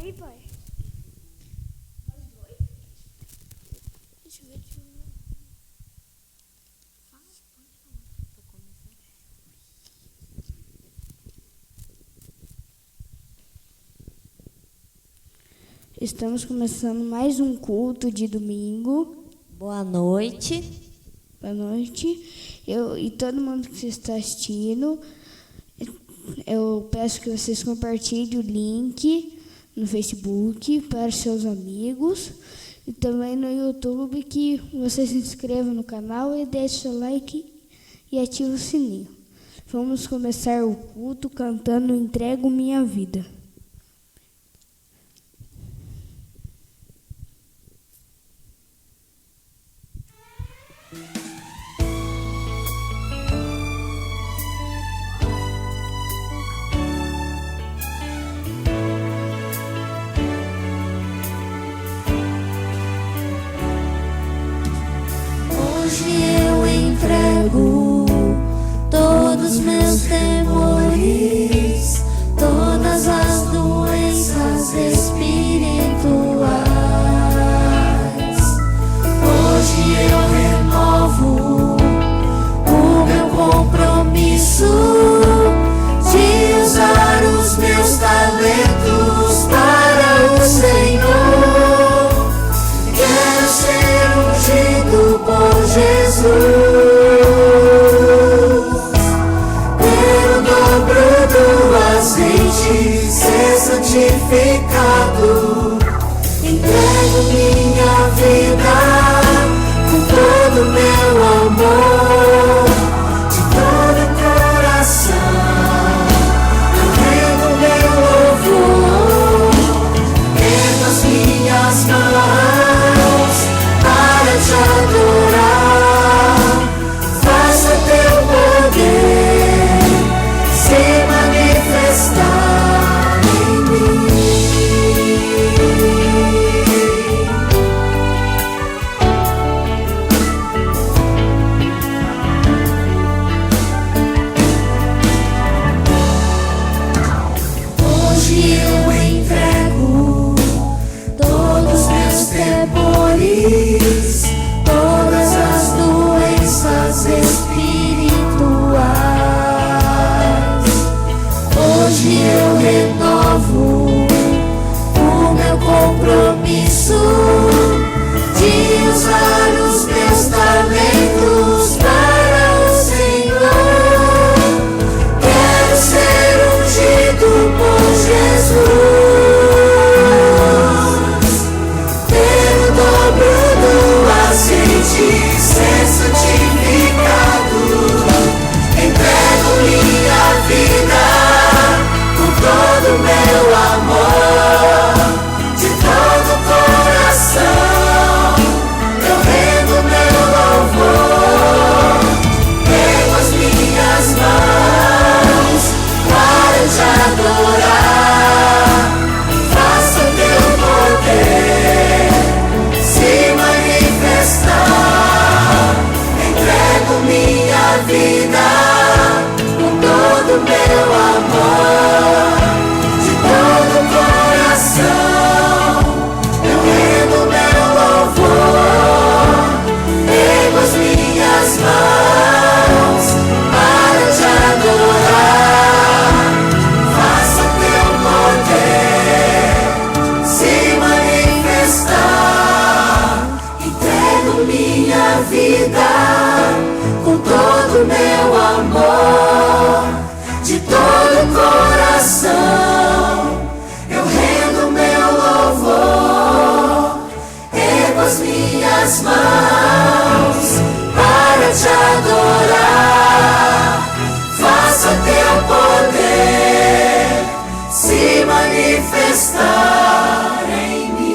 aí, pai. Deixa eu ver aqui. Estamos começando mais um culto de domingo. Boa noite. Boa noite. E todo mundo que está assistindo, eu peço que vocês compartilhem o link no Facebook para seus amigos e também no YouTube, que você se inscreva no canal e deixe seu like e ative o sininho. Vamos começar o culto cantando Entrego Minha Vida. Hoje eu entrego todos meus temores, todas as doenças espirituais. Hoje eu renovo o meu compromisso de usar os meus talentos para o Senhor. Quero ser ungido por Jesus, ter o dobro do azeite, ser santificado. Entrego minha vida com todo o meu amor, de todo o coração. Eu rendo meu louvor, ergo as minhas mãos para te adorar. Faça teu poder se manifestar em mim. Hoje eu entrego todos meus temores, todas as doenças espirituais. Hoje eu renovo o meu compromisso de usar os meus talentos para o Senhor. Quero ser ungido por Jesus, ter o dobro do azeite, ser santificado. Entrego minha vida com todo o meu amor, de todo o coração. Eu rendo meu louvor, ergo as minhas mãos para te adorar. Faça teu poder se manifestar. Entrego minha vida com todo o meu amor, de todo o coração. Eu rendo meu louvor, ergo as minhas mãos para te adorar. Faça teu poder se manifestar. Entrego minha vida com todo o meu amor, de todo o coração. Eu rendo meu louvor, ergo as minhas mãos para te adorar. Faça teu poder se manifestar em mim.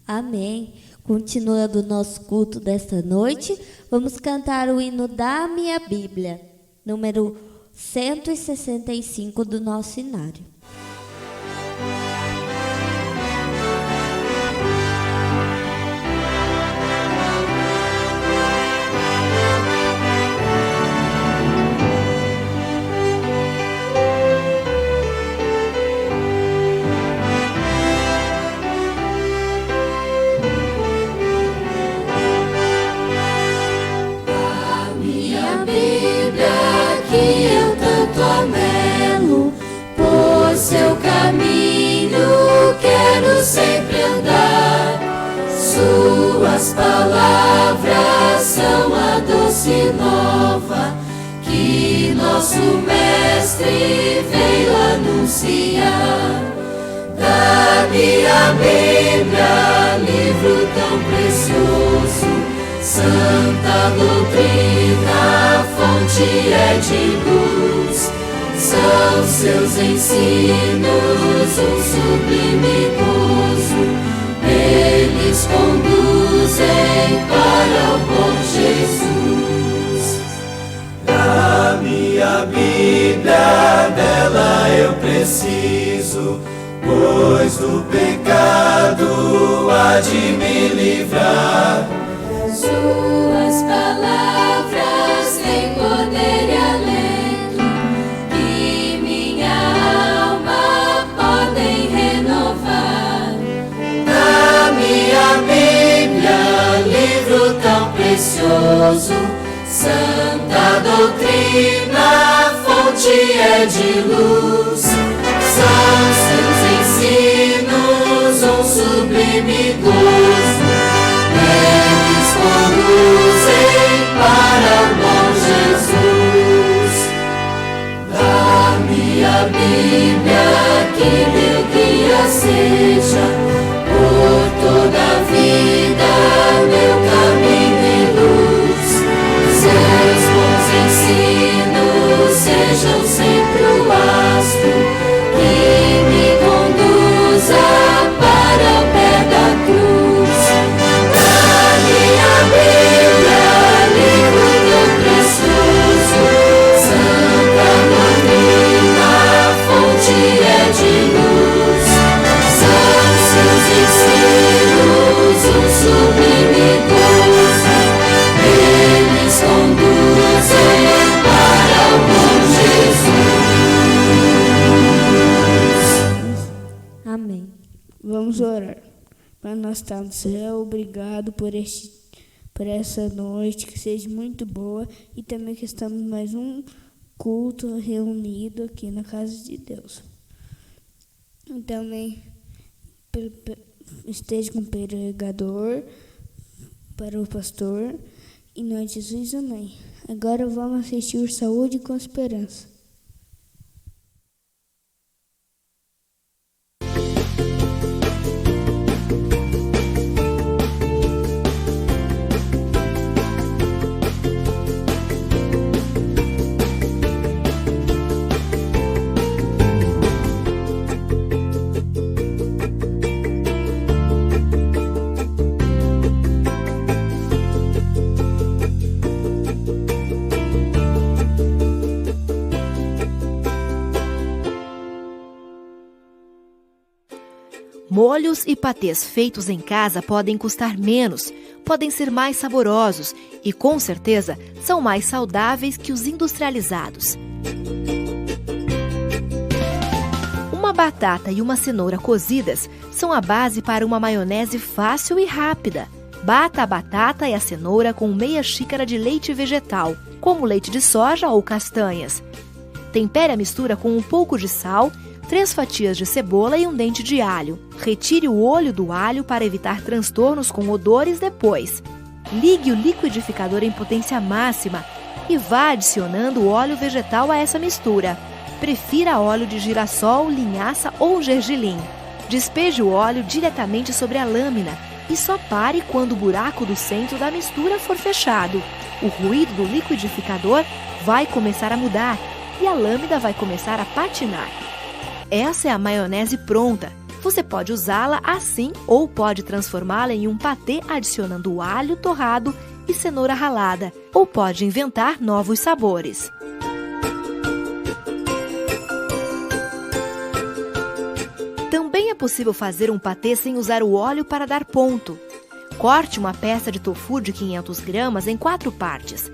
Amém. Continuando o nosso culto desta noite, vamos cantar o hino da minha Bíblia, número 165 do nosso inário. Suas palavras são a doce nova que nosso Mestre veio anunciar. Dá-me a Bíblia, livro tão precioso, santa doutrina, fonte é de luz. São seus ensinos um sublime gozo, eles conduzem para o bom Jesus. Dá-me a Bíblia, dela eu preciso, pois do pecado há de me livrar. Suas palavras têm poder e alento, que minha alma podem renovar. Dá-me a Bíblia, livro tão precioso, santa doutrina, fonte é de luz. São seus ensinos um sublime gozo, eles conduzem para o bom Jesus. Dá-me a Bíblia, que meu guia seja, por toda a vida, meu caminho e luz. Seus bons ensinos sejam sempre o lastro que me conduza para o pé da cruz. Dá-me a Bíblia, livro tão precioso, santa doutrina, fonte é de luz. São seus ensinos um sublime gozo, eles conduzem para o bom Jesus. Amém. Vamos orar. Pai nosso que está no céu, obrigado por essa noite, que seja muito boa, e também que estamos mais um culto reunido aqui na casa de Deus. E também esteja com o pregador, para o pastor, em nome de Jesus, amém. Agora vamos assistir Saúde com Esperança. Molhos e patês feitos em casa podem custar menos, podem ser mais saborosos e, com certeza, são mais saudáveis que os industrializados. Uma batata e uma cenoura cozidas são a base para uma maionese fácil e rápida. Bata a batata e a cenoura com meia xícara de leite vegetal, como leite de soja ou castanhas. Tempere a mistura com um pouco de sal, 3 fatias de cebola e um dente de alho. Retire o olho do alho para evitar transtornos com odores depois. Ligue o liquidificador em potência máxima e vá adicionando o óleo vegetal a essa mistura. Prefira óleo de girassol, linhaça ou gergelim. Despeje o óleo diretamente sobre a lâmina e só pare quando o buraco do centro da mistura for fechado. O ruído do liquidificador vai começar a mudar e a lâmina vai começar a patinar. Essa é a maionese pronta. Você pode usá-la assim ou pode transformá-la em um patê adicionando alho torrado e cenoura ralada, ou pode inventar novos sabores. Também é possível fazer um patê sem usar o óleo para dar ponto. Corte uma peça de tofu de 500 gramas em 4 partes.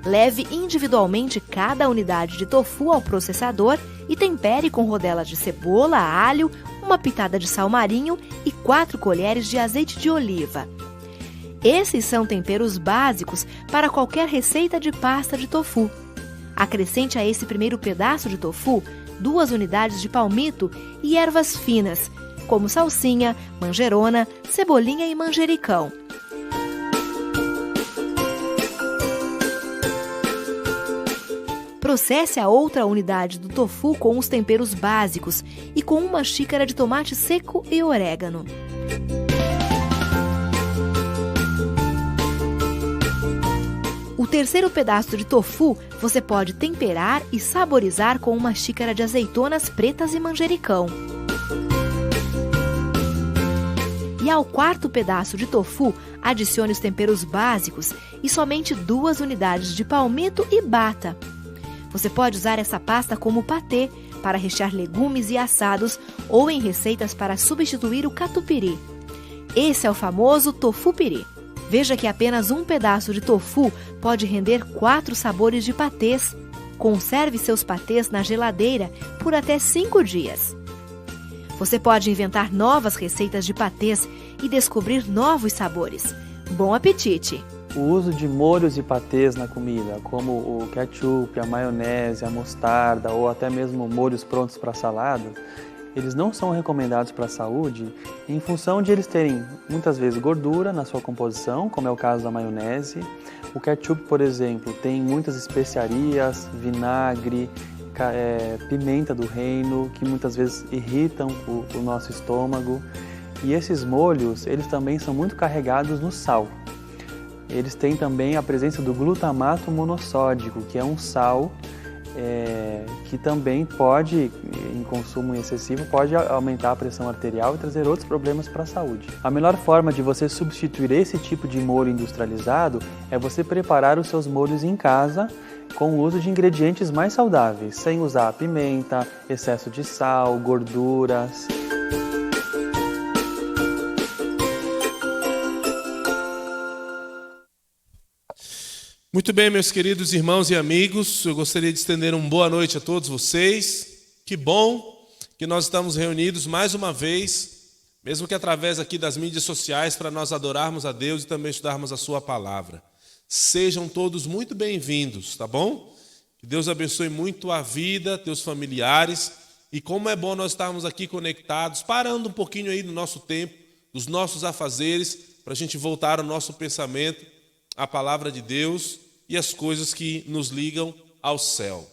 Leve individualmente cada unidade de tofu ao processador e tempere com rodelas de cebola, alho, uma pitada de sal marinho e 4 colheres de azeite de oliva. Esses são temperos básicos para qualquer receita de pasta de tofu. Acrescente a esse primeiro pedaço de tofu 2 unidades de palmito e ervas finas, como salsinha, manjerona, cebolinha e manjericão. Processe a outra unidade do tofu com os temperos básicos e com 1 xícara de tomate seco e orégano. O terceiro pedaço de tofu você pode temperar e saborizar com 1 xícara de azeitonas pretas e manjericão. E ao quarto pedaço de tofu, adicione os temperos básicos e somente 2 unidades de palmito e bata. Você pode usar essa pasta como patê para rechear legumes e assados ou em receitas para substituir o catupiry. Esse é o famoso tofu piri. Veja que apenas 1 pedaço de tofu pode render 4 sabores de patês. Conserve seus patês na geladeira por até 5 dias. Você pode inventar novas receitas de patês e descobrir novos sabores. Bom apetite! O uso de molhos e patês na comida, como o ketchup, a maionese, a mostarda ou até mesmo molhos prontos para salada, eles não são recomendados para a saúde em função de eles terem muitas vezes gordura na sua composição, como é o caso da maionese. O ketchup, por exemplo, tem muitas especiarias, vinagre, pimenta do reino, que muitas vezes irritam o nosso estômago. E esses molhos, eles também são muito carregados no sal. Eles têm também a presença do glutamato monossódico, que é um sal que também pode, em consumo excessivo, pode aumentar a pressão arterial e trazer outros problemas para a saúde. A melhor forma de você substituir esse tipo de molho industrializado é você preparar os seus molhos em casa com o uso de ingredientes mais saudáveis, sem usar pimenta, excesso de sal, gorduras. Muito bem, meus queridos irmãos e amigos, eu gostaria de estender uma boa noite a todos vocês. Que bom que nós estamos reunidos mais uma vez, mesmo que através aqui das mídias sociais, para nós adorarmos a Deus e também estudarmos a sua palavra. Sejam todos muito bem-vindos, tá bom? Que Deus abençoe muito a vida, teus familiares, e como é bom nós estarmos aqui conectados, parando um pouquinho aí do nosso tempo, dos nossos afazeres, para a gente voltar ao nosso pensamento, a palavra de Deus e as coisas que nos ligam ao céu.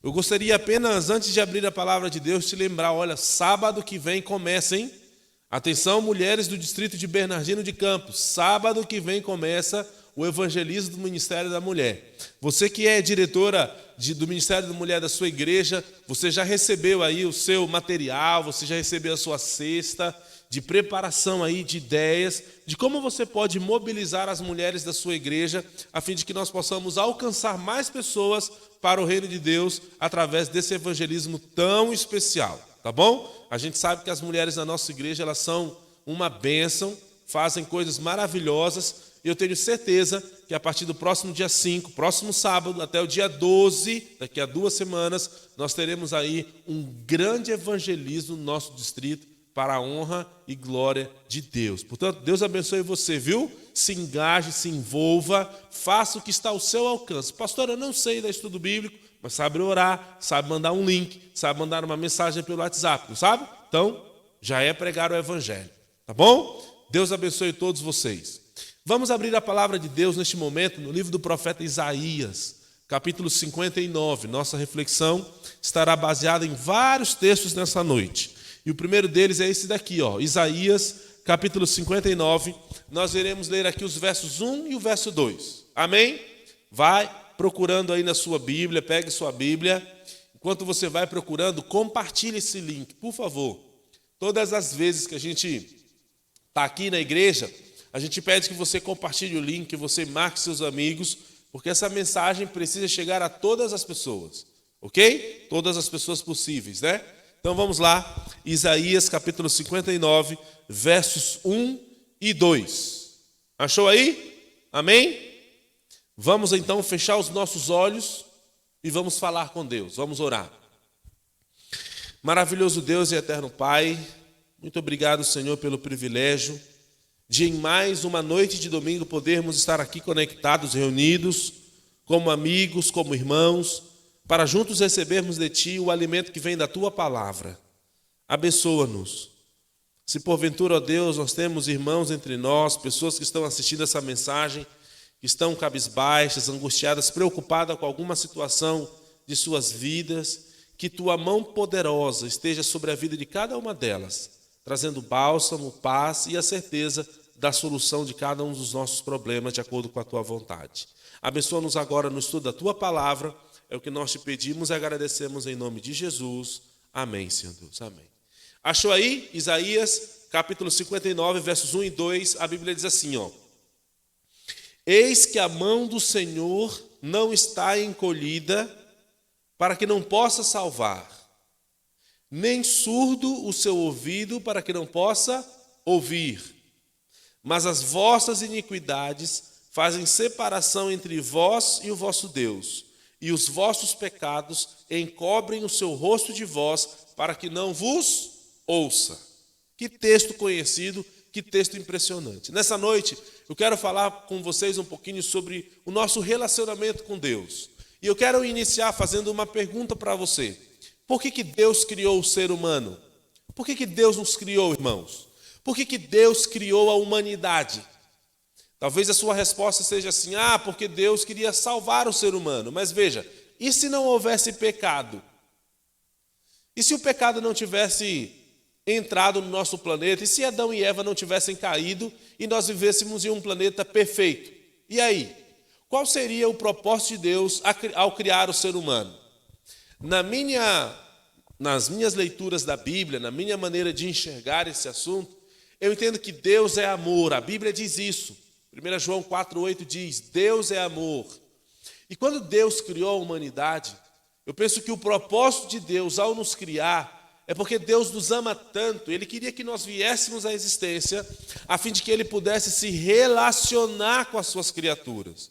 Eu gostaria apenas, antes de abrir a palavra de Deus, te lembrar, olha, sábado que vem começa, hein? Atenção, mulheres do distrito de Bernardino de Campos, sábado que vem começa o evangelismo do Ministério da Mulher. Você que é diretora do Ministério da Mulher da sua igreja, você já recebeu aí o seu material, você já recebeu a sua cesta de preparação aí de ideias, de como você pode mobilizar as mulheres da sua igreja, a fim de que nós possamos alcançar mais pessoas para o reino de Deus através desse evangelismo tão especial, tá bom? A gente sabe que as mulheres da nossa igreja, elas são uma bênção, fazem coisas maravilhosas, e eu tenho certeza que a partir do próximo dia 5, próximo sábado, até o dia 12, daqui a 2 semanas, nós teremos aí um grande evangelismo no nosso distrito, para a honra e glória de Deus. Portanto, Deus abençoe você, viu? Se engaje, se envolva, faça o que está ao seu alcance. Pastor, eu não sei da estudo bíblico, mas sabe orar, sabe mandar um link, sabe mandar uma mensagem pelo WhatsApp, não sabe? Então, já é pregar o evangelho, tá bom? Deus abençoe todos vocês. Vamos abrir a palavra de Deus neste momento no livro do profeta Isaías, capítulo 59. Nossa reflexão estará baseada em vários textos nessa noite. E o primeiro deles é esse daqui, ó, Isaías, capítulo 59. Nós iremos ler aqui os versos 1 e o verso 2. Amém? Vai procurando aí na sua Bíblia, pegue sua Bíblia. Enquanto você vai procurando, compartilhe esse link, por favor. Todas as vezes que a gente está aqui na igreja, a gente pede que você compartilhe o link, que você marque seus amigos, porque essa mensagem precisa chegar a todas as pessoas, ok? Todas as pessoas possíveis, né? Então vamos lá, Isaías capítulo 59, versos 1 e 2. Achou aí? Amém? Vamos então fechar os nossos olhos e vamos falar com Deus, vamos orar. Maravilhoso Deus e eterno Pai, muito obrigado, Senhor, pelo privilégio de em mais uma noite de domingo podermos estar aqui conectados, reunidos, como amigos, como irmãos, para juntos recebermos de Ti o alimento que vem da Tua palavra. Abençoa-nos. Se porventura, ó Deus, nós temos irmãos entre nós, pessoas que estão assistindo essa mensagem, que estão cabisbaixas, angustiadas, preocupadas com alguma situação de suas vidas, que tua mão poderosa esteja sobre a vida de cada uma delas, trazendo bálsamo, paz e a certeza da solução de cada um dos nossos problemas de acordo com a tua vontade. Abençoa-nos agora no estudo da tua palavra, é o que nós te pedimos e agradecemos em nome de Jesus. Amém, Senhor Deus. Amém. Achou aí? Isaías, capítulo 59, versos 1 e 2, a Bíblia diz assim, ó: Eis que a mão do Senhor não está encolhida para que não possa salvar, nem surdo o seu ouvido para que não possa ouvir. Mas as vossas iniquidades fazem separação entre vós e o vosso Deus, e os vossos pecados encobrem o seu rosto de vós para que não vos ouça. Que texto conhecido, que texto impressionante. Nessa noite, eu quero falar com vocês um pouquinho sobre o nosso relacionamento com Deus. E eu quero iniciar fazendo uma pergunta para você. Por que Deus criou o ser humano? Por que Deus nos criou, irmãos? Por que Deus criou a humanidade? Talvez a sua resposta seja assim, porque Deus queria salvar o ser humano. Mas veja, e se não houvesse pecado? E se o pecado não tivesse entrado no nosso planeta? E se Adão e Eva não tivessem caído e nós vivêssemos em um planeta perfeito? E aí? Qual seria o propósito de Deus ao criar o ser humano? Nas minhas leituras da Bíblia, na minha maneira de enxergar esse assunto, eu entendo que Deus é amor. A Bíblia diz isso. 1 João 4,8 diz, Deus é amor. E quando Deus criou a humanidade, eu penso que o propósito de Deus ao nos criar é porque Deus nos ama tanto, Ele queria que nós viéssemos à existência a fim de que Ele pudesse se relacionar com as suas criaturas.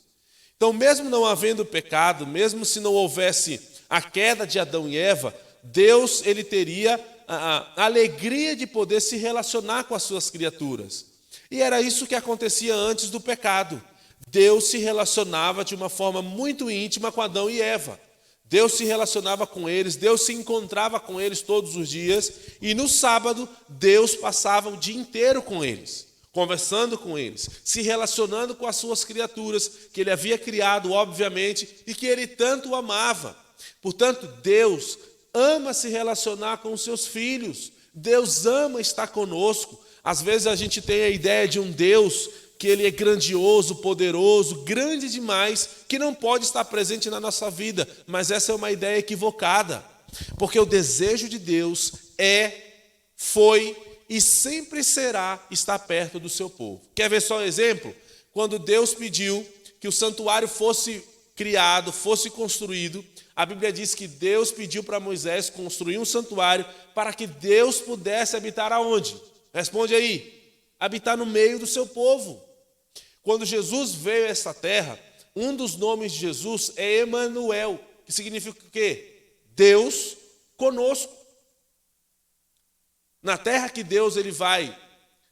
Então, mesmo não havendo pecado, mesmo se não houvesse a queda de Adão e Eva, Deus ele teria a alegria de poder se relacionar com as suas criaturas. E era isso que acontecia antes do pecado. Deus se relacionava de uma forma muito íntima com Adão e Eva. Deus se relacionava com eles, Deus se encontrava com eles todos os dias, e no sábado Deus passava o dia inteiro com eles, conversando com eles, se relacionando com as suas criaturas, que Ele havia criado, obviamente, e que Ele tanto amava. Portanto, Deus ama se relacionar com os seus filhos, Deus ama estar conosco. Às vezes a gente tem a ideia de um Deus que Ele é grandioso, poderoso, grande demais, que não pode estar presente na nossa vida, mas essa é uma ideia equivocada, porque o desejo de Deus foi e sempre será estar perto do seu povo. Quer ver só um exemplo? Quando Deus pediu que o santuário fosse criado, fosse construído, a Bíblia diz que Deus pediu para Moisés construir um santuário para que Deus pudesse habitar aonde? Responde aí. Habitar no meio do seu povo. Quando Jesus veio a essa terra, um dos nomes de Jesus é Emanuel, que significa o quê? Deus conosco. Na terra que Deus ele vai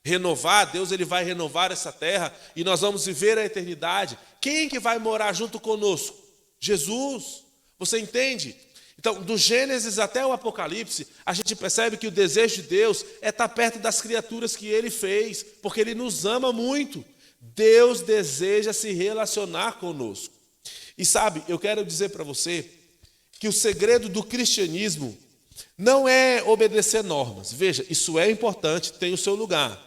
renovar, Deus ele vai renovar essa terra e nós vamos viver a eternidade. Quem que vai morar junto conosco? Jesus. Você entende? Então, do Gênesis até o Apocalipse, a gente percebe que o desejo de Deus é estar perto das criaturas que Ele fez, porque Ele nos ama muito. Deus deseja se relacionar conosco. E sabe, eu quero dizer para você que o segredo do cristianismo não é obedecer normas. Veja, isso é importante, tem o seu lugar.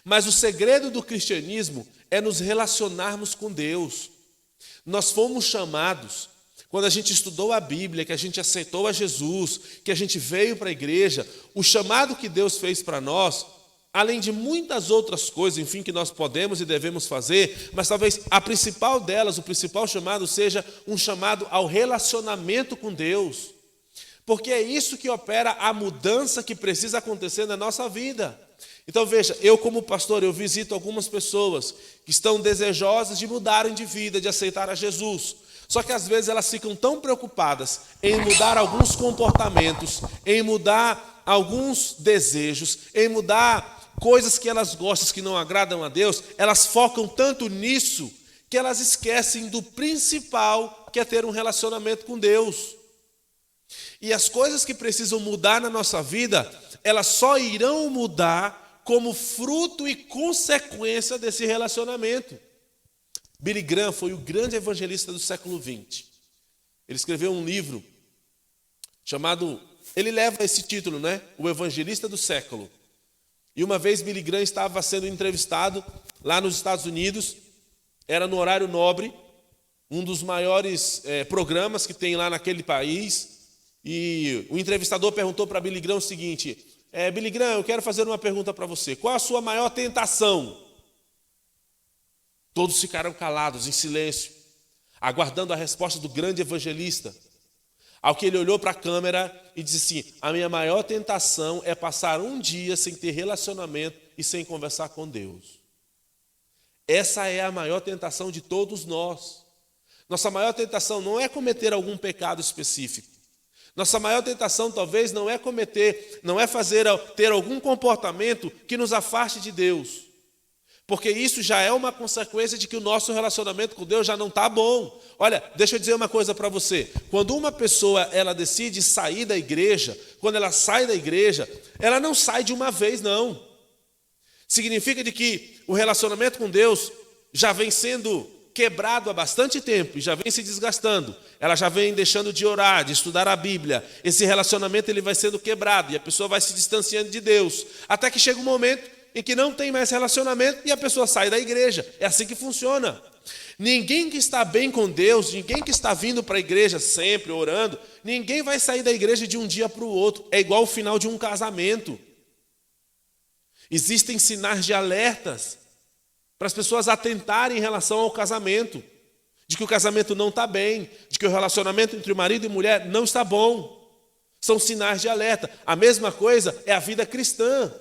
Mas o segredo do cristianismo é nos relacionarmos com Deus. Nós fomos chamados, quando a gente estudou a Bíblia, que a gente aceitou a Jesus, que a gente veio para a igreja, o chamado que Deus fez para nós, além de muitas outras coisas, enfim, que nós podemos e devemos fazer, mas talvez a principal delas, o principal chamado seja um chamado ao relacionamento com Deus. Porque é isso que opera a mudança que precisa acontecer na nossa vida. Então veja, eu como pastor, eu visito algumas pessoas que estão desejosas de mudarem de vida, de aceitar a Jesus. Só que às vezes elas ficam tão preocupadas em mudar alguns comportamentos, em mudar alguns desejos, em mudar coisas que elas gostam, que não agradam a Deus, elas focam tanto nisso que elas esquecem do principal, que é ter um relacionamento com Deus. E as coisas que precisam mudar na nossa vida, elas só irão mudar como fruto e consequência desse relacionamento. Billy Graham foi o grande evangelista do século XX. Ele escreveu um livro chamado, ele leva esse título, né? O Evangelista do Século. E uma vez Billy Graham estava sendo entrevistado lá nos Estados Unidos, era no horário nobre, um dos maiores programas que tem lá naquele país, e o entrevistador perguntou para Billy Graham o seguinte: Billy Graham, eu quero fazer uma pergunta para você. Qual a sua maior tentação? Todos ficaram calados, em silêncio, aguardando a resposta do grande evangelista. Ao que ele olhou para a câmera e disse assim: a minha maior tentação é passar um dia sem ter relacionamento e sem conversar com Deus. Essa é a maior tentação de todos nós. Nossa maior tentação não é cometer algum pecado específico. Nossa maior tentação talvez não é ter algum comportamento que nos afaste de Deus. Porque isso já é uma consequência de que o nosso relacionamento com Deus já não está bom. Olha, deixa eu dizer uma coisa para você. Quando uma pessoa ela decide sair da igreja, quando ela sai da igreja, ela não sai de uma vez, não. Significa de que o relacionamento com Deus já vem sendo quebrado há bastante tempo e já vem se desgastando. Ela já vem deixando de orar, de estudar a Bíblia. Esse relacionamento ele vai sendo quebrado e a pessoa vai se distanciando de Deus. Até que chega um momento em que não tem mais relacionamento e a pessoa sai da igreja. É assim que funciona. Ninguém que está bem com Deus, ninguém que está vindo para a igreja sempre, orando, ninguém vai sair da igreja de um dia para o outro. É igual o final de um casamento. Existem sinais de alertas para as pessoas atentarem em relação ao casamento, de que o casamento não está bem, de que o relacionamento entre o marido e mulher não está bom. São sinais de alerta. A mesma coisa é a vida cristã.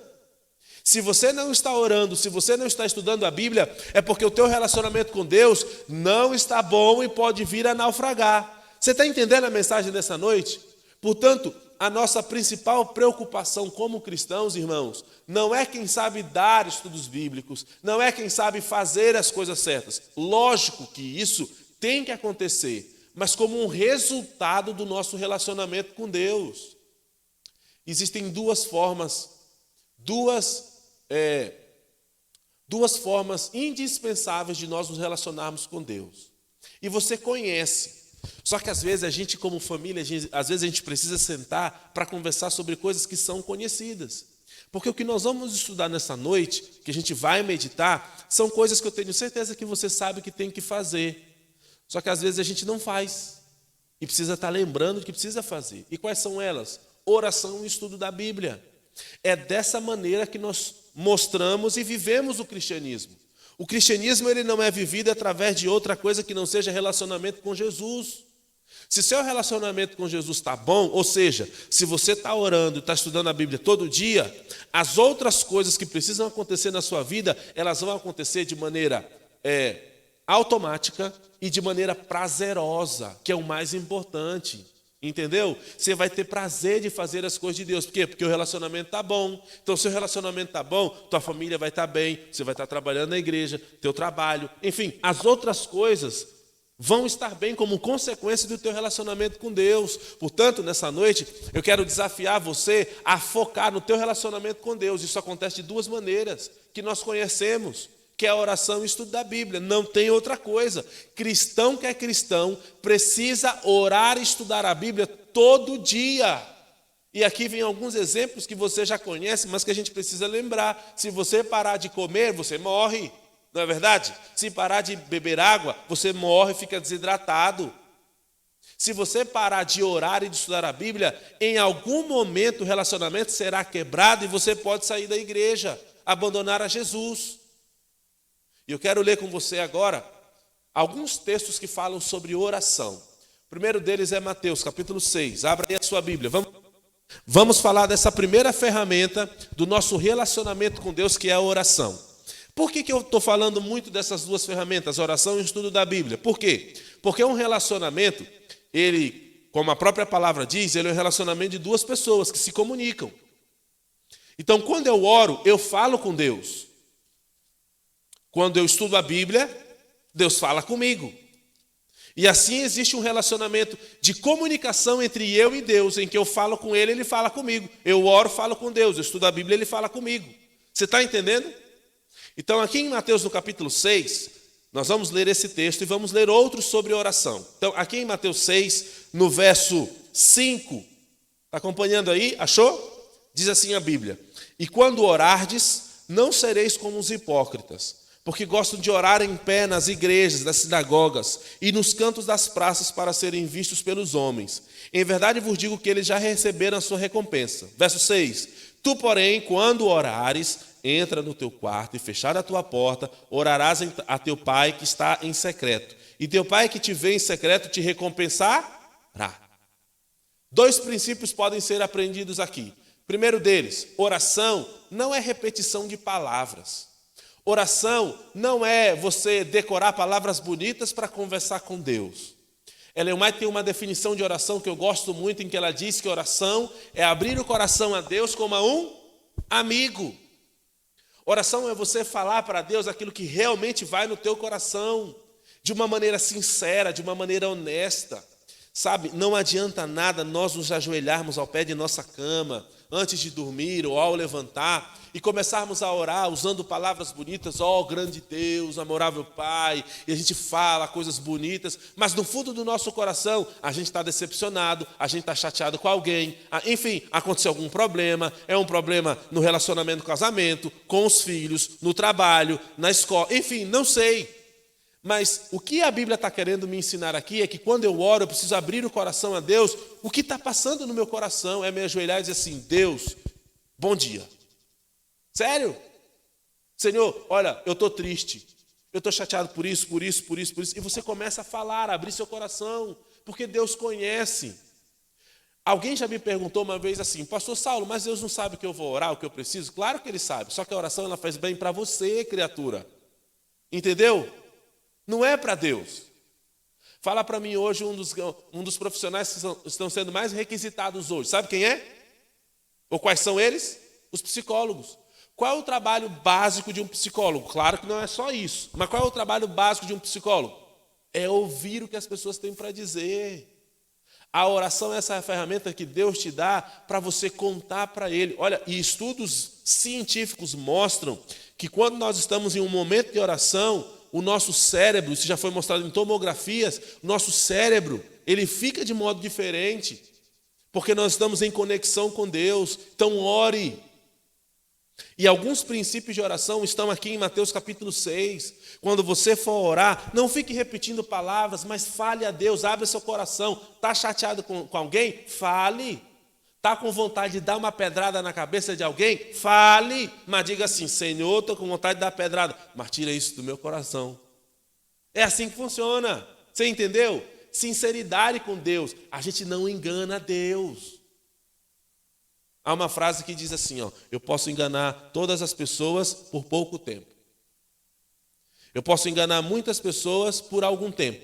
Se você não está orando, se você não está estudando a Bíblia, é porque o teu relacionamento com Deus não está bom e pode vir a naufragar. Você está entendendo a mensagem dessa noite? Portanto, a nossa principal preocupação como cristãos, irmãos, não é quem sabe dar estudos bíblicos, não é quem sabe fazer as coisas certas. Lógico que isso tem que acontecer, mas como um resultado do nosso relacionamento com Deus. Existem duas formas indispensáveis de nós nos relacionarmos com Deus. E você conhece. Só que às vezes a gente como família, às vezes a gente precisa sentar para conversar sobre coisas que são conhecidas. Porque o que nós vamos estudar nessa noite, que a gente vai meditar, são coisas que eu tenho certeza que você sabe que tem que fazer. Só que às vezes a gente não faz. E precisa estar lembrando que precisa fazer. E quais são elas? Oração e estudo da Bíblia. É dessa maneira que nós mostramos e vivemos o cristianismo. O cristianismo ele não é vivido através de outra coisa que não seja relacionamento com Jesus. Se seu relacionamento com Jesus está bom, ou seja, se você está orando e está estudando a Bíblia todo dia, as outras coisas que precisam acontecer na sua vida, elas vão acontecer de maneira automática e de maneira prazerosa, que é o mais importante. Entendeu? Você vai ter prazer de fazer as coisas de Deus. Por quê? Porque o relacionamento está bom. Então, se o relacionamento está bom, tua família vai estar bem, você vai estar trabalhando na igreja, teu trabalho, enfim, as outras coisas vão estar bem como consequência do teu relacionamento com Deus. Portanto, nessa noite, eu quero desafiar você a focar no teu relacionamento com Deus. Isso acontece de duas maneiras que nós conhecemos, que é a oração e o estudo da Bíblia. Não tem outra coisa. Cristão que é cristão precisa orar e estudar a Bíblia todo dia. E aqui vem alguns exemplos que você já conhece, mas que a gente precisa lembrar. Se você parar de comer, você morre. Não é verdade? Se parar de beber água, você morre e fica desidratado. Se você parar de orar e de estudar a Bíblia, em algum momento o relacionamento será quebrado e você pode sair da igreja, abandonar a Jesus. E eu quero ler com você agora alguns textos que falam sobre oração. O primeiro deles é Mateus, capítulo 6. Abra aí a sua Bíblia. Vamos falar dessa primeira ferramenta do nosso relacionamento com Deus, que é a oração. Por que eu estou falando muito dessas duas ferramentas, oração e o estudo da Bíblia? Por quê? Porque um relacionamento, ele, como a própria palavra diz, ele é um relacionamento de duas pessoas que se comunicam. Então, quando eu oro, eu falo com Deus. Quando eu estudo a Bíblia, Deus fala comigo. E assim existe um relacionamento de comunicação entre eu e Deus, em que eu falo com Ele, Ele fala comigo. Eu oro, falo com Deus. Eu estudo a Bíblia, Ele fala comigo. Você está entendendo? Então aqui em Mateus no capítulo 6, Nós vamos ler esse texto e vamos ler outros sobre oração. Então, aqui em Mateus 6, no verso 5, está acompanhando aí? Achou? Diz assim a Bíblia: e quando orardes, não sereis como os hipócritas, porque gostam de orar em pé nas igrejas, nas sinagogas e nos cantos das praças para serem vistos pelos homens. Em verdade vos digo que eles já receberam a sua recompensa. Verso 6: tu, porém, quando orares, entra no teu quarto e, fechada a tua porta, orarás a teu pai que está em secreto. E teu pai que te vê em secreto te recompensará. 2 princípios podem ser aprendidos aqui. Primeiro deles, oração não é repetição de palavras. Oração não é você decorar palavras bonitas para conversar com Deus. Ellen White tem uma definição de oração que eu gosto muito, em que ela diz que oração é abrir o coração a Deus como a um amigo. Oração é você falar para Deus aquilo que realmente vai no teu coração, de uma maneira sincera, de uma maneira honesta. Sabe, não adianta nada nós nos ajoelharmos ao pé de nossa cama, antes de dormir ou ao levantar, e começarmos a orar usando palavras bonitas, ó grande Deus, amorável Pai, e a gente fala coisas bonitas, mas no fundo do nosso coração a gente está decepcionado, a gente está chateado com alguém, enfim, aconteceu algum problema, é um problema no relacionamento do casamento, com os filhos, no trabalho, na escola, enfim, não sei. Mas o que a Bíblia está querendo me ensinar aqui é que quando eu oro, eu preciso abrir o coração a Deus. O que está passando no meu coração é me ajoelhar e dizer assim: Deus, bom dia. Sério? Senhor, olha, eu estou triste. Eu estou chateado por isso. E você começa a falar, a abrir seu coração, porque Deus conhece. Alguém já me perguntou uma vez assim: pastor Saulo, mas Deus não sabe que eu vou orar, o que eu preciso? Claro que Ele sabe, só que a oração ela faz bem para você, criatura. Entendeu? Não é para Deus. Fala para mim hoje um dos profissionais que estão sendo mais requisitados hoje. Sabe quem é? Ou quais são eles? Os psicólogos. Qual é o trabalho básico de um psicólogo? Claro que não é só isso. Mas qual é o trabalho básico de um psicólogo? É ouvir o que as pessoas têm para dizer. A oração é essa ferramenta que Deus te dá para você contar para Ele. Olha, e estudos científicos mostram que quando nós estamos em um momento de oração, o nosso cérebro, isso já foi mostrado em tomografias, o nosso cérebro, ele fica de modo diferente, porque nós estamos em conexão com Deus. Então ore. E alguns princípios de oração estão aqui em Mateus capítulo 6. Quando você for orar, não fique repetindo palavras, mas fale a Deus, abre seu coração. Está chateado com alguém? Fale. Está com vontade de dar uma pedrada na cabeça de alguém? Fale, mas diga assim: Senhor, estou com vontade de dar pedrada, mas tira isso do meu coração. É assim que funciona. Você entendeu? Sinceridade com Deus. A gente não engana Deus. Há uma frase que diz assim, ó: eu posso enganar todas as pessoas por pouco tempo. Eu posso enganar muitas pessoas por algum tempo,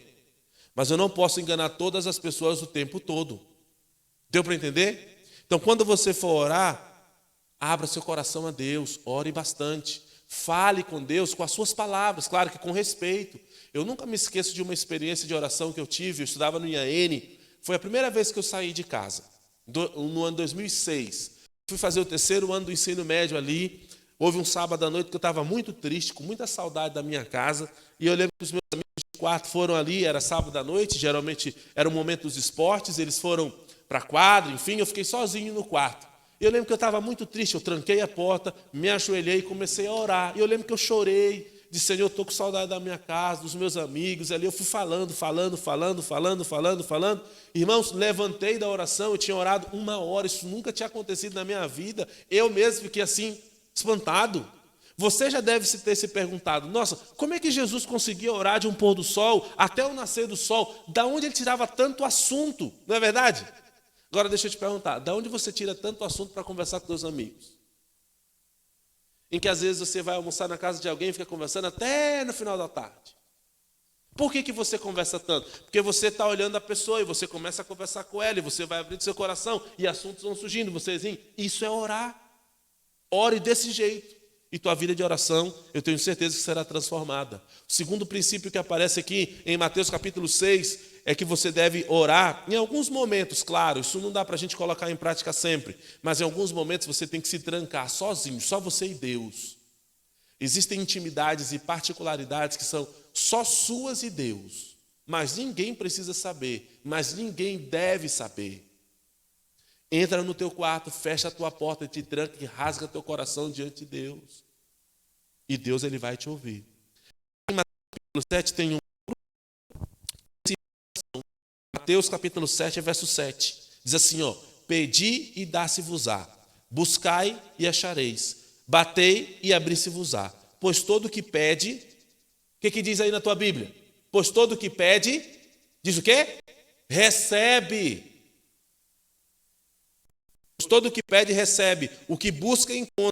mas eu não posso enganar todas as pessoas o tempo todo. Deu para entender? Então, quando você for orar, abra seu coração a Deus, ore bastante, fale com Deus com as suas palavras, claro que com respeito. Eu nunca me esqueço de uma experiência de oração que eu tive. Eu estudava no IAN, foi a primeira vez que eu saí de casa, no ano 2006. Fui fazer o 3º ano do ensino médio ali. Houve um sábado à noite que eu estava muito triste, com muita saudade da minha casa, e eu lembro que os meus amigos de quarto foram ali, era sábado à noite, geralmente era o momento dos esportes, eles foram para a quadra, enfim, eu fiquei sozinho no quarto. Eu lembro que eu estava muito triste, eu tranquei a porta, me ajoelhei e comecei a orar. E eu lembro que eu chorei, disse: Senhor, eu estou com saudade da minha casa, dos meus amigos. Ali eu fui falando. Irmãos, levantei da oração, eu tinha orado 1 hora, isso nunca tinha acontecido na minha vida. Eu mesmo fiquei assim, espantado. Você já deve ter se perguntado: nossa, como é que Jesus conseguia orar de um pôr do sol até o nascer do sol? Da onde ele tirava tanto assunto, não é verdade? Agora deixa eu te perguntar, da onde você tira tanto assunto para conversar com seus amigos? Em que às vezes você vai almoçar na casa de alguém e fica conversando até no final da tarde. Por que você conversa tanto? Porque você está olhando a pessoa e você começa a conversar com ela e você vai abrindo seu coração e assuntos vão surgindo. Isso é orar. Ore desse jeito. E tua vida de oração, eu tenho certeza que será transformada. O segundo princípio que aparece aqui em Mateus capítulo 6 é que você deve orar em alguns momentos, claro, isso não dá para a gente colocar em prática sempre, mas em alguns momentos você tem que se trancar sozinho, só você e Deus. Existem intimidades e particularidades que são só suas e Deus. Mas ninguém precisa saber, mas ninguém deve saber. Entra no teu quarto, fecha a tua porta, te tranca e rasga teu coração diante de Deus. E Deus ele vai te ouvir. Em Mateus capítulo 7 tem Mateus capítulo 7, verso 7. Diz assim, ó: pedi e dá-se-vos-á, buscai e achareis, batei e abri-se-vos-á. Pois todo o que pede, o que diz aí na tua Bíblia? Pois todo o que pede, diz o quê? Recebe. Pois todo o que pede, recebe. O que busca, encontra.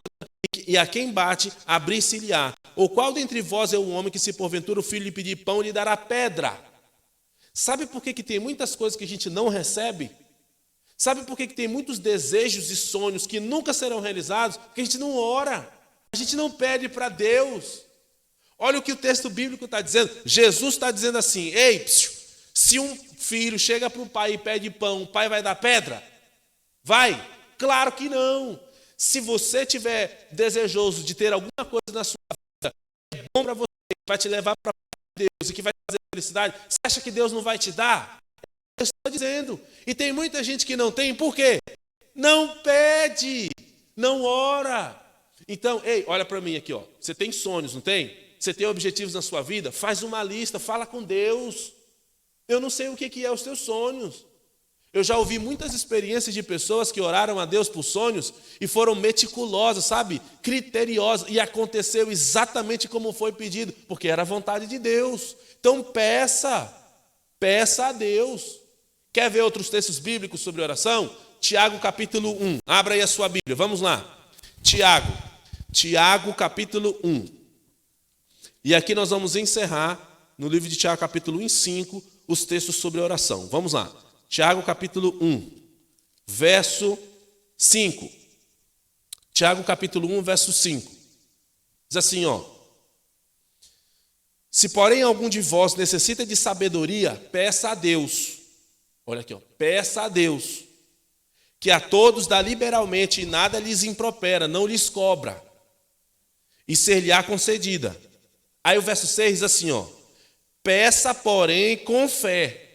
E a quem bate, abrir-se-lhe-á. Ou qual dentre vós é o homem que, se porventura o filho lhe pedir pão, lhe dará pedra? Sabe por que tem muitas coisas que a gente não recebe? Sabe por que tem muitos desejos e sonhos que nunca serão realizados? Porque a gente não ora. A gente não pede para Deus. Olha o que o texto bíblico está dizendo. Jesus está dizendo assim: ei, se um filho chega para o pai e pede pão, o pai vai dar pedra? Vai? Claro que não. Se você estiver desejoso de ter alguma coisa na sua vida, é bom para você, vai te levar para Deus e que vai trazer felicidade, você acha que Deus não vai te dar? Eu estou dizendo. E tem muita gente que não tem, por quê? Não pede, não ora. Então, ei, olha para mim aqui, ó. Você tem sonhos, não tem? Você tem objetivos na sua vida? Faz uma lista, fala com Deus. Eu não sei o que é os teus sonhos. Eu já ouvi muitas experiências de pessoas que oraram a Deus por sonhos e foram meticulosas, sabe? Criteriosas. E aconteceu exatamente como foi pedido, porque era a vontade de Deus. Então peça a Deus. Quer ver outros textos bíblicos sobre oração? Tiago capítulo 1. Abra aí a sua Bíblia, vamos lá. Tiago capítulo 1. E aqui nós vamos encerrar, no livro de Tiago capítulo 1 e 5, os textos sobre oração. Vamos lá. Tiago capítulo 1, verso 5. Tiago capítulo 1, verso 5. Diz assim, ó: se porém algum de vós necessita de sabedoria, peça a Deus. Olha aqui, ó, peça a Deus, que a todos dá liberalmente e nada lhes impropera, não lhes cobra, e ser-lhe-á concedida. Aí o verso 6 diz assim, ó: peça, porém, com fé.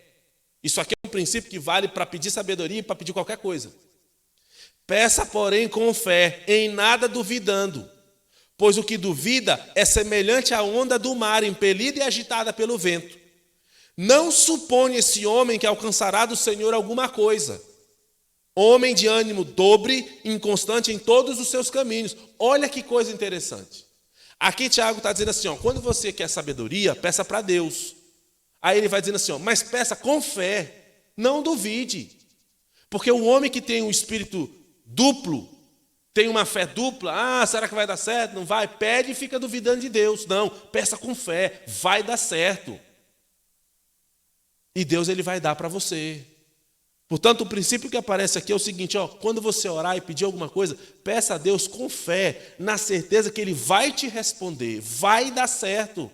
Isso aqui é um princípio que vale para pedir sabedoria e para pedir qualquer coisa. Peça, porém, com fé, em nada duvidando, pois o que duvida é semelhante à onda do mar, impelida e agitada pelo vento. Não supõe esse homem que alcançará do Senhor alguma coisa. Homem de ânimo dobre, inconstante em todos os seus caminhos. Olha que coisa interessante. Aqui Tiago está dizendo assim, ó, quando você quer sabedoria, peça para Deus. Aí ele vai dizendo assim, ó, mas peça com fé, não duvide. Porque o homem que tem um espírito duplo, tem uma fé dupla, será que vai dar certo? Não vai? Pede e fica duvidando de Deus. Não, peça com fé, vai dar certo. E Deus ele vai dar para você. Portanto, o princípio que aparece aqui é o seguinte, ó, quando você orar e pedir alguma coisa, peça a Deus com fé, na certeza que Ele vai te responder, vai dar certo.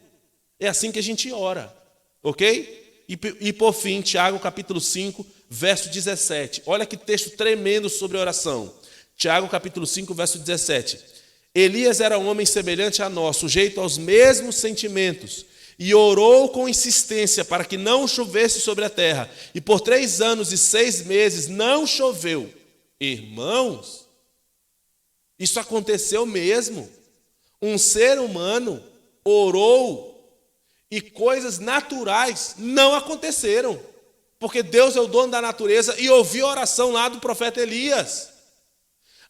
É assim que a gente ora, ok? E por fim, Tiago capítulo 5, verso 17. Olha que texto tremendo sobre oração. Tiago capítulo 5, verso 17. Elias era um homem semelhante a nós, sujeito aos mesmos sentimentos, e orou com insistência para que não chovesse sobre a terra. E por 3 anos e 6 meses não choveu. Irmãos, isso aconteceu mesmo. Um ser humano orou e coisas naturais não aconteceram. Porque Deus é o dono da natureza e ouviu a oração lá do profeta Elias.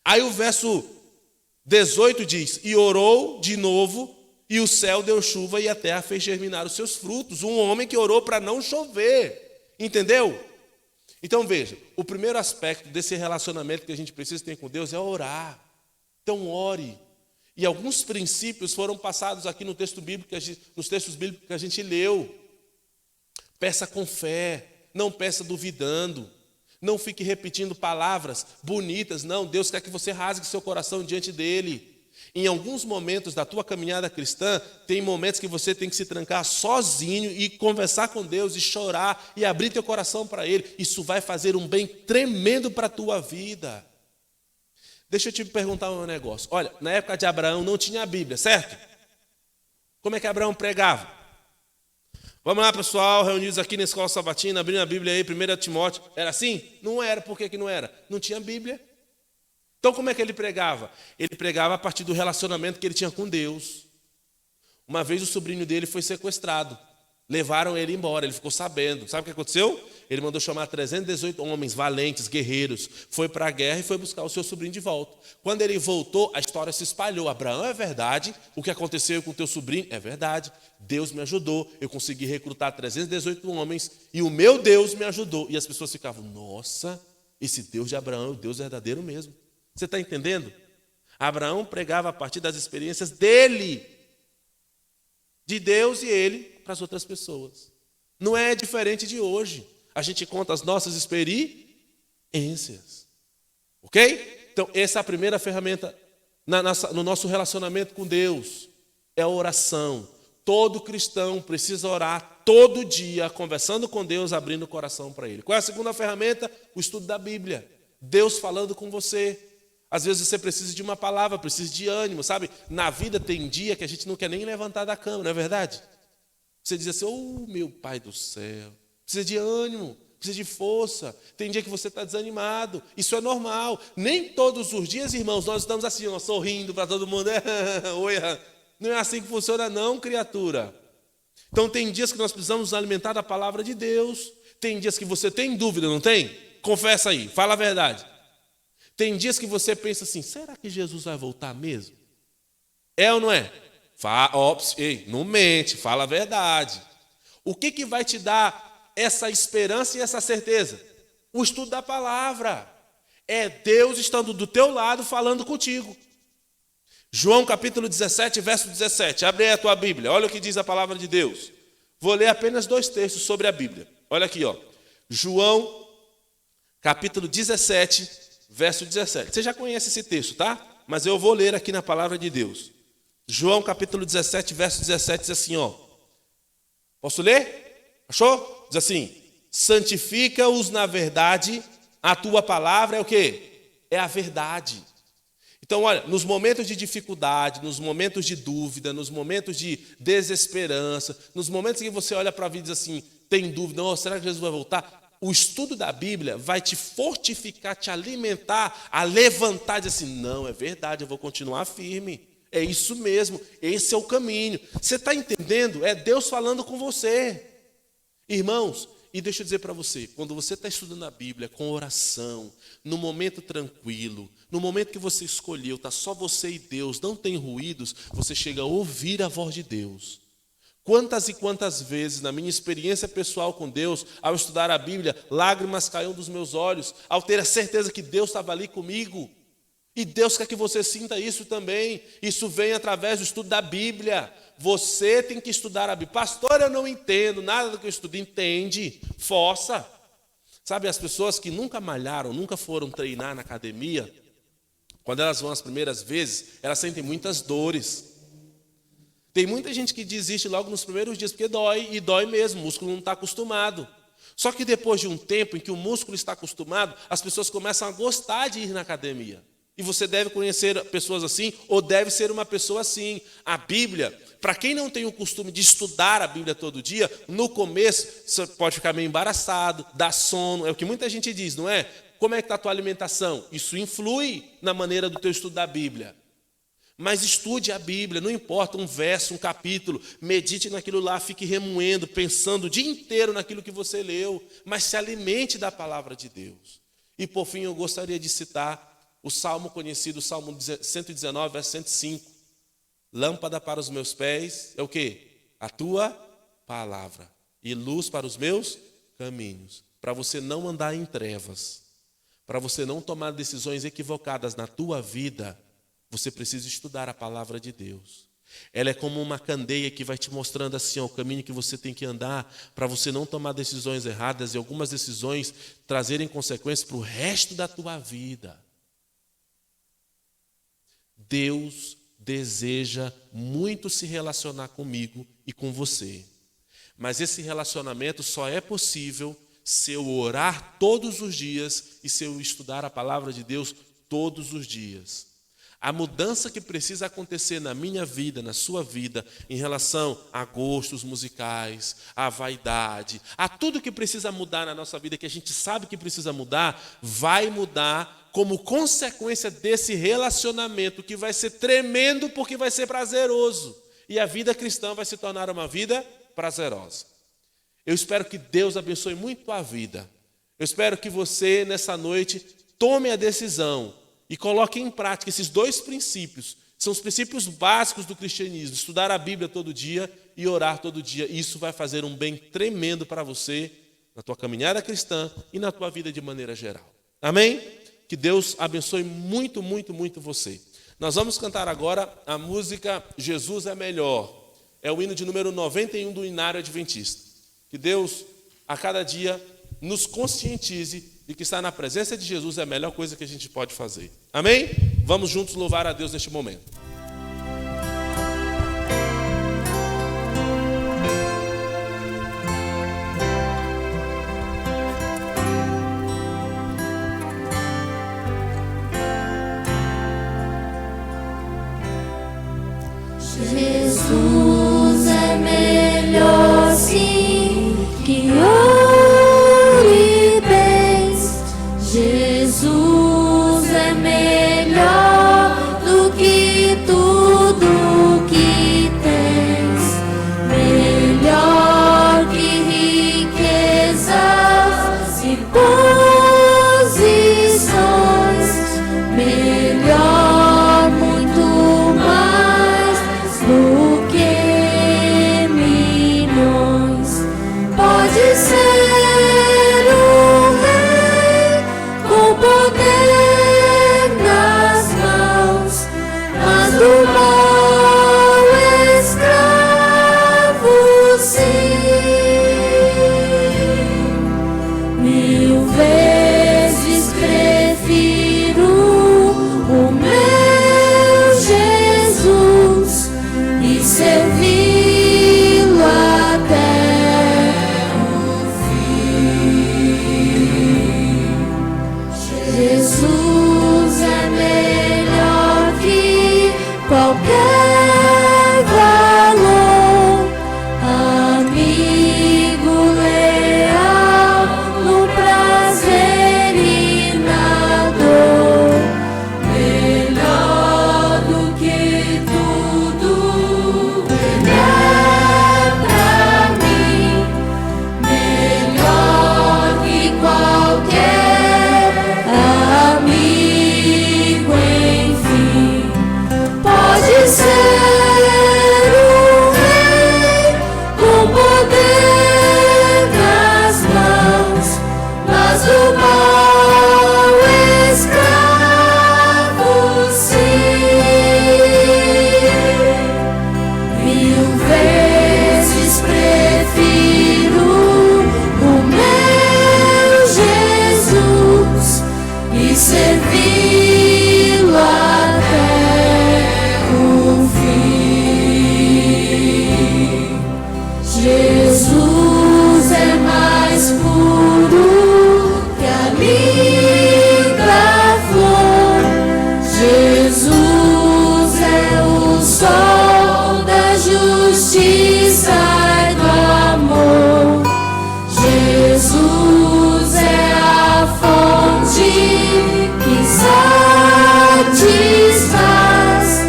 Aí o verso 18 diz, e orou de novo, e o céu deu chuva e a terra fez germinar os seus frutos. Um homem que orou para não chover. Entendeu? Então veja, o primeiro aspecto desse relacionamento que a gente precisa ter com Deus é orar. Então ore. E alguns princípios foram passados aqui no texto bíblico, nos textos bíblicos que a gente leu. Peça com fé, não peça duvidando. Não fique repetindo palavras bonitas. Não, Deus quer que você rasgue seu coração diante dele. Em alguns momentos da tua caminhada cristã, tem momentos que você tem que se trancar sozinho e conversar com Deus e chorar e abrir teu coração para Ele. Isso vai fazer um bem tremendo para a tua vida. Deixa eu te perguntar um negócio. Olha, na época de Abraão não tinha a Bíblia, certo? Como é que Abraão pregava? Vamos lá, pessoal, reunidos aqui na Escola Sabatina, abrindo a Bíblia aí, 1 Timóteo. Era assim? Não era. Por que não era? Não tinha Bíblia. Então, como é que ele pregava? Ele pregava a partir do relacionamento que ele tinha com Deus. Uma vez o sobrinho dele foi sequestrado. Levaram ele embora, ele ficou sabendo. Sabe o que aconteceu? Ele mandou chamar 318 homens valentes, guerreiros. Foi para a guerra e foi buscar o seu sobrinho de volta. Quando ele voltou, a história se espalhou. Abraão, é verdade. O que aconteceu com o teu sobrinho? É verdade. Deus me ajudou. Eu consegui recrutar 318 homens e o meu Deus me ajudou. E as pessoas ficavam, nossa, esse Deus de Abraão é o Deus verdadeiro mesmo. Você está entendendo? Abraão pregava a partir das experiências dele, de Deus e ele para as outras pessoas. Não é diferente de hoje. A gente conta as nossas experiências. Ok? Então, essa é a primeira ferramenta no nosso relacionamento com Deus. É a oração. Todo cristão precisa orar todo dia, conversando com Deus, abrindo o coração para Ele. Qual é a segunda ferramenta? O estudo da Bíblia. Deus falando com você. Às vezes você precisa de uma palavra, precisa de ânimo, sabe? Na vida tem dia que a gente não quer nem levantar da cama, não é verdade? Você diz assim, oh meu Pai do céu, precisa de ânimo, precisa de força. Tem dia que você está desanimado, isso é normal. Nem todos os dias, irmãos, nós estamos assim, ó, sorrindo para todo mundo. Oi, não é assim que funciona não, criatura. Então tem dias que nós precisamos nos alimentar da palavra de Deus. Tem dias que você tem dúvida, não tem? Confessa aí, fala a verdade. Tem dias que você pensa assim, será que Jesus vai voltar mesmo? É ou não é? Não mente, fala a verdade. O que vai te dar essa esperança e essa certeza? O estudo da palavra. É Deus estando do teu lado falando contigo. João capítulo 17, verso 17. Abre aí a tua Bíblia, olha o que diz a palavra de Deus. Vou ler apenas 2 textos sobre a Bíblia. Olha aqui, ó. João capítulo 17, verso 17. Você já conhece esse texto, tá? Mas eu vou ler aqui na palavra de Deus. João capítulo 17, verso 17 diz assim, ó. Posso ler? Achou? Diz assim, santifica-os na verdade, a tua palavra é o quê? É a verdade. Então, olha, nos momentos de dificuldade, nos momentos de dúvida, nos momentos de desesperança, nos momentos que você olha para a vida e diz assim, tem dúvida, oh, será que Jesus vai voltar? O estudo da Bíblia vai te fortificar, te alimentar, a levantar e dizer assim, não, é verdade, eu vou continuar firme. É isso mesmo, esse é o caminho. Você está entendendo? É Deus falando com você. Irmãos, e deixa eu dizer para você, quando você está estudando a Bíblia com oração, no momento tranquilo, no momento que você escolheu, está só você e Deus, não tem ruídos, você chega a ouvir a voz de Deus. Quantas e quantas vezes, na minha experiência pessoal com Deus, ao estudar a Bíblia, lágrimas caíam dos meus olhos, ao ter a certeza que Deus estava ali comigo. E Deus quer que você sinta isso também. Isso vem através do estudo da Bíblia. Você tem que estudar a Bíblia. Pastor, eu não entendo nada do que eu estudo. Entende, força. Sabe, as pessoas que nunca malharam, nunca foram treinar na academia, quando elas vão as primeiras vezes, elas sentem muitas dores. Tem muita gente que desiste logo nos primeiros dias, porque dói, e dói mesmo, o músculo não está acostumado. Só que depois de um tempo em que o músculo está acostumado, as pessoas começam a gostar de ir na academia. E você deve conhecer pessoas assim, ou deve ser uma pessoa assim. A Bíblia, para quem não tem o costume de estudar a Bíblia todo dia, no começo você pode ficar meio embaraçado, dar sono, é o que muita gente diz, não é? Como é que está a tua alimentação? Isso influi na maneira do teu estudo da Bíblia. Mas estude a Bíblia, não importa, um verso, um capítulo, medite naquilo lá, fique remoendo, pensando o dia inteiro naquilo que você leu, mas se alimente da palavra de Deus. E por fim eu gostaria de citar o salmo conhecido, o salmo 119, verso 105. Lâmpada para os meus pés, é o quê? A tua palavra. E luz para os meus caminhos. Para você não andar em trevas. Para você não tomar decisões equivocadas na tua vida, você precisa estudar a palavra de Deus. Ela é como uma candeia que vai te mostrando assim, ó, o caminho que você tem que andar, para você não tomar decisões erradas e algumas decisões trazerem consequências para o resto da tua vida. Deus deseja muito se relacionar comigo e com você. Mas esse relacionamento só é possível se eu orar todos os dias e se eu estudar a palavra de Deus todos os dias. A mudança que precisa acontecer na minha vida, na sua vida, em relação a gostos musicais, a vaidade, a tudo que precisa mudar na nossa vida, que a gente sabe que precisa mudar, vai mudar como consequência desse relacionamento que vai ser tremendo porque vai ser prazeroso. E a vida cristã vai se tornar uma vida prazerosa. Eu espero que Deus abençoe muito a vida. Eu espero que você, nessa noite, tome a decisão e coloque em prática esses 2 princípios. São os princípios básicos do cristianismo. Estudar a Bíblia todo dia e orar todo dia. Isso vai fazer um bem tremendo para você, na tua caminhada cristã e na tua vida de maneira geral. Amém? Que Deus abençoe muito, muito, muito você. Nós vamos cantar agora a música Jesus é Melhor. É o hino de número 91 do Inário Adventista. Que Deus, a cada dia, nos conscientize de que estar na presença de Jesus é a melhor coisa que a gente pode fazer. Amém? Vamos juntos louvar a Deus neste momento. Jesus é melhor sim que ouro e bens. Jesus é melhor do que tudo que tens. Melhor que riquezas e posições. Melhor, muito mais do que milhões. Pode ser um rei com poder nas mãos, mas do mal escravo sim. 1000 vezes prefiro o meu Jesus e servi-lo até o fim. Jesus é melhor que qualquer valor, amigo leal no prazer e na dor. Melhor do que tudo ele é pra mim. Melhor que qualquer amigo, enfim. Pode ser um rei com poder nas mãos, mas o mal escravo sim. 1000 vezes prefiro o meu Jesus e servi-lo até o fim. Jesus é mais puro que a linda flor. Jesus é o sol da justiça e do amor. Jesus é a fonte que satisfaz,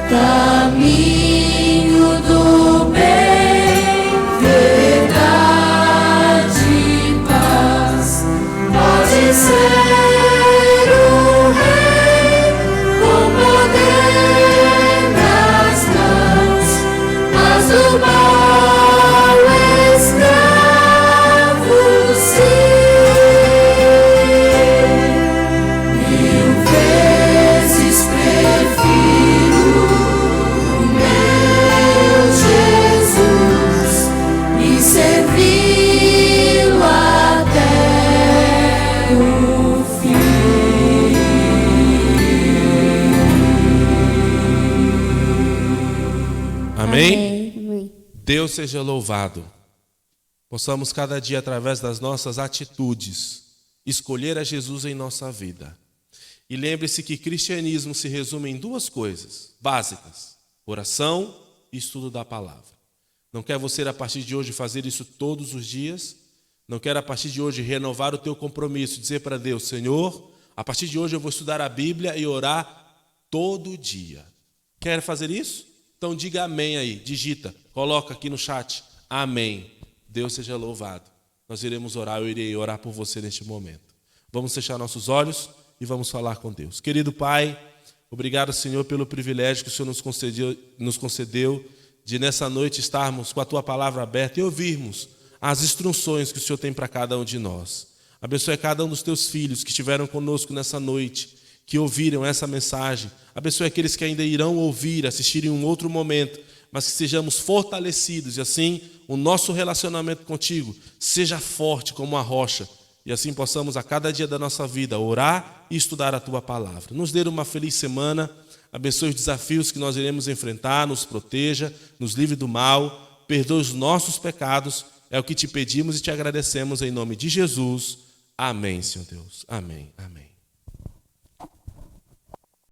caminho do bem, verdade e paz. Pode ser um rei com poder nas mãos, mas o mal escravo sim. 1000 vezes prefiro o meu Jesus e servi-lo até o fim. Amém? Amém. Deus seja louvado. Possamos cada dia, através das nossas atitudes, escolher a Jesus em nossa vida. E lembre-se que cristianismo se resume em duas coisas básicas: oração e estudo da palavra. Não quer você, a partir de hoje, fazer isso todos os dias? Não quer, a partir de hoje, renovar o teu compromisso, dizer para Deus: Senhor, a partir de hoje eu vou estudar a Bíblia e orar todo dia. Quer fazer isso? Então diga amém aí, digita, coloca aqui no chat, amém. Deus seja louvado. Nós iremos orar, eu irei orar por você neste momento. Vamos fechar nossos olhos e vamos falar com Deus. Querido Pai, obrigado, Senhor, pelo privilégio que o Senhor nos concedeu de nessa noite estarmos com a Tua palavra aberta e ouvirmos as instruções que o Senhor tem para cada um de nós. Abençoe cada um dos Teus filhos que estiveram conosco nessa noite, que ouviram essa mensagem. Abençoe aqueles que ainda irão ouvir, assistir em um outro momento, mas que sejamos fortalecidos e assim o nosso relacionamento contigo seja forte como a rocha e assim possamos a cada dia da nossa vida orar e estudar a Tua palavra. Nos dê uma feliz semana, abençoe os desafios que nós iremos enfrentar, nos proteja, nos livre do mal, perdoe os nossos pecados, é o que te pedimos e te agradecemos em nome de Jesus. Amém, Senhor Deus. Amém, amém.